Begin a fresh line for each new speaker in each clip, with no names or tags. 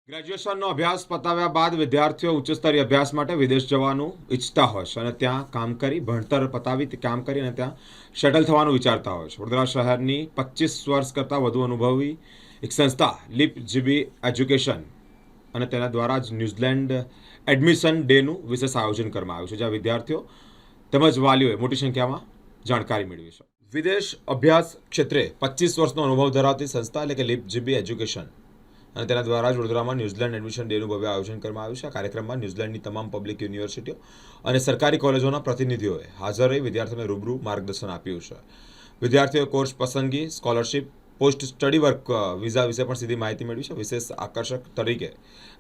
ગ્રેજ્યુએશનનો અભ્યાસ પતાવ્યા બાદ વિદ્યાર્થીઓ ઉચ્ચ સ્તરીય અભ્યાસ માટે વિદેશ જવાનું ઈચ્છતા હોય છે અને ત્યાં કામ કરી ભણતર પતાવી કામ કરી અને ત્યાં શટલ થવાનું વિચારતા હોય છે. વડોદરા શહેરની 25 વર્ષ કરતાં વધુ અનુભવી એક સંસ્થા લીપ જીબી એજ્યુકેશન અને તેના દ્વારા જ ન્યૂઝીલેન્ડ એડમિશન ડેનું વિશેષ આયોજન કરવામાં આવ્યું છે, જ્યાં વિદ્યાર્થીઓ તેમજ વાલીઓએ મોટી સંખ્યામાં જાણકારી મેળવી છે. વિદેશ અભ્યાસ ક્ષેત્રે 25 વર્ષનો અનુભવ ધરાવતી સંસ્થા એટલે કે લીપ જીબી એજ્યુકેશન અને તેના દ્વારા જ વડોદરામાં ન્યૂઝીલેન્ડ એડમિશન ડેનું ભવ્ય આયોજન કરવામાં આવ્યું છે. આ કાર્યક્રમમાં ન્યૂઝીલેન્ડની તમામ પબ્લિક યુનિવર્સિટીઓ અને સરકારી કોલેજોના પ્રતિનિધિઓએ હાજર રહી વિદ્યાર્થીઓને રૂબરૂ માર્ગદર્શન આપ્યું છે. વિદ્યાર્થીઓએ કોર્સ પસંદગી, scholarship, post study work visa વિશે પણ સીધી માહિતી મેળવી છે. વિશેષ આકર્ષક તરીકે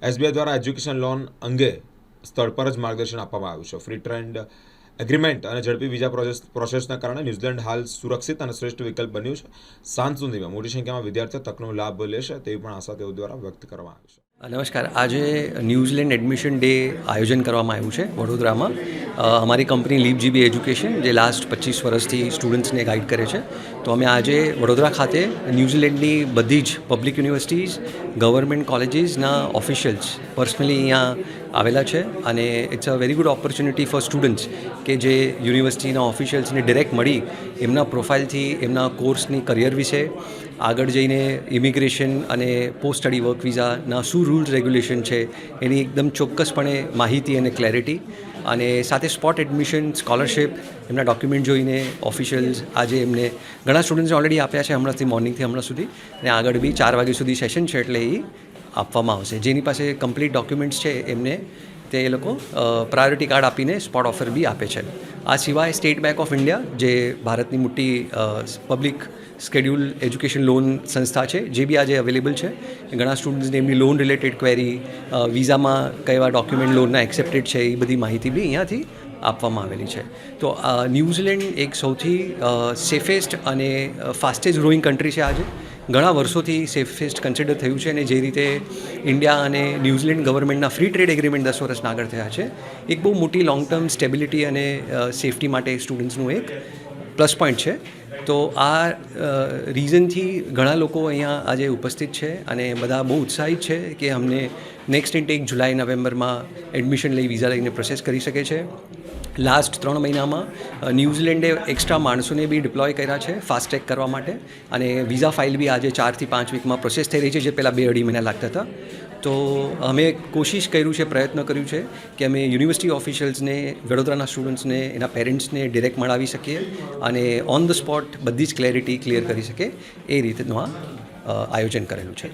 એસબીઆઈ દ્વારા એજ્યુકેશન લોન અંગે સ્થળ પર જ માર્ગદર્શન આપવામાં આવ્યું છે. ફ્રી ટ્રેડ એગ્રીમેન્ટ અને ઝડપી વિઝા પ્રોસેસના કારણે ન્યૂઝીલેન્ડ હાલ સુરક્ષિત અને શ્રેષ્ઠ વિકલ્પ બન્યું છે. સાંજ સુધીમાં મોટી સંખ્યામાં વિદ્યાર્થીઓ તકનો લાભ લેશે તેવી પણ આશા તેઓ દ્વારા વ્યક્ત કરવામાં આવી છે.
નમસ્કાર. આજે ન્યૂઝીલેન્ડ એડમિશન ડે આયોજન કરવામાં આવ્યું છે વડોદરામાં. અમારી કંપની લીપ જીબી એજ્યુકેશન જે લાસ્ટ 25 વર્ષથી સ્ટુડન્ટ્સને ગાઈડ કરે છે, તો અમે આજે વડોદરા ખાતે ન્યૂઝીલેન્ડની બધી જ પબ્લિક યુનિવર્સિટીઝ, ગવર્મેન્ટ કોલેજીસના ઓફિશિયલ્સ પર્સનલી અહીંયા આવેલા છે અને it's a very good opportunity for students કે જે યુનિવર્સિટીના ઓફિશિયલ્સને ડિરેક્ટ મળી એમના પ્રોફાઇલથી એમના કોર્સની કરિયર વિશે, આગળ જઈને ઇમિગ્રેશન અને પોસ્ટ સ્ટડી વર્ક વિઝાના શું રૂલ્સ રેગ્યુલેશન છે એની એકદમ ચોક્કસપણે માહિતી અને ક્લેરિટી, અને સાથે સ્પોટ એડમિશન, સ્કોલરશિપ, એમના ડોક્યુમેન્ટ જોઈને ઓફિશિયલ્સ આજે એમને ઘણા સ્ટુડન્ટ્સને ઓલરેડી આપ્યા છે હમણાંથી, મોર્નિંગથી હમણાં સુધી, અને આગળ બી 4 વાગ્યા સુધી સેશન છે એટલે એ આપવામાં આવશે. જેની પાસે કમ્પ્લીટ ડોક્યુમેન્ટ્સ છે એમને તે એ લોકો પ્રાયોરિટી કાર્ડ આપીને સ્પોટ ઓફર બી આપે છે. આ સિવાય સ્ટેટ બેંક ઓફ ઇન્ડિયા જે ભારતની મોટી પબ્લિક સ્કેડ્યુલ એજ્યુકેશન લોન સંસ્થા છે, જે બી આજે અવેલેબલ છે. ઘણા સ્ટુડન્ટ્સને એમની લોન રિલેટેડ ક્વેરી, વિઝામાં કયા ડોક્યુમેન્ટ લોનના એક્સેપ્ટેડ છે એ બધી માહિતી બી અહીંયાથી આપવામાં આવેલી છે. તો ન્યૂઝીલેન્ડ એક સૌથી સેફેસ્ટ અને ફાસ્ટેસ્ટ ગ્રોઈંગ કન્ટ્રી છે. આજે ઘણા વર્ષોથી સેફેસ્ટ કન્સિડર થયું છે, અને જે રીતે ઇન્ડિયા અને ન્યૂઝીલેન્ડ ગવર્મેન્ટના ફ્રી ટ્રેડ એગ્રીમેન્ટ 10 વર્ષના આગળ થયા છે, એક બહુ મોટી લોંગ ટર્મ સ્ટેબિલિટી અને સેફટી માટે સ્ટુડન્ટ્સનું એક પ્લસ પોઈન્ટ છે. તો આ રીઝનથી ઘણા લોકો અહીંયા આજે ઉપસ્થિત છે અને બધા બહુ ઉત્સાહિત છે કે અમને નેક્સ્ટ ઇન્ટેક જુલાઈ નવેમ્બરમાં એડમિશન લઈ વિઝા લઈને પ્રોસેસ કરી શકે છે. લાસ્ટ 3 મહિનામાં ન્યૂઝીલેન્ડે એક્સ્ટ્રા માણસોને બી ડિપ્લોય કર્યા છે ફાસ્ટ ટ્રેક કરવા માટે, અને વિઝા ફાઇલ બી આજે 4 થી 5 વીકમાં પ્રોસેસ થઈ રહી છે, જે પહેલાં 2-2.5 મહિના લાગતા હતા. તો અમે કોશિશ કર્યું છે, પ્રયત્ન કર્યું છે કે અમે યુનિવર્સિટી ઓફિશિયલ્સને, વડોદરાના સ્ટુડન્ટ્સને, એના પેરેન્ટ્સને ડિરેક્ટ મળાવી શકીએ અને ઓન ધ સ્પોટ બધી જ ક્લેરિટી ક્લિયર કરી શકીએ એ રીતનું આ આયોજન કરેલું છે.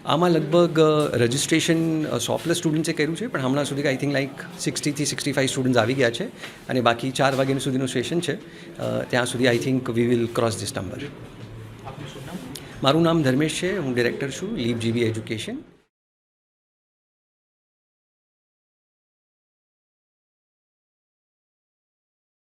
આમાં લગભગ રજિસ્ટ્રેશન 100+ સ્ટુડન્ટ્સે કર્યું છે, પણ હમણાં સુધી આઈ થિંક લાઈક 60 થી 65 સ્ટુડન્ટ્સ આવી ગયા છે, અને બાકી 4 વાગ્યા સુધીનું સેશન છે. ત્યાં સુધી I think we will cross this number. મારું નામ ધર્મેશ છે, હું ડિરેક્ટર છું લીપ જીબી એજ્યુકેશન.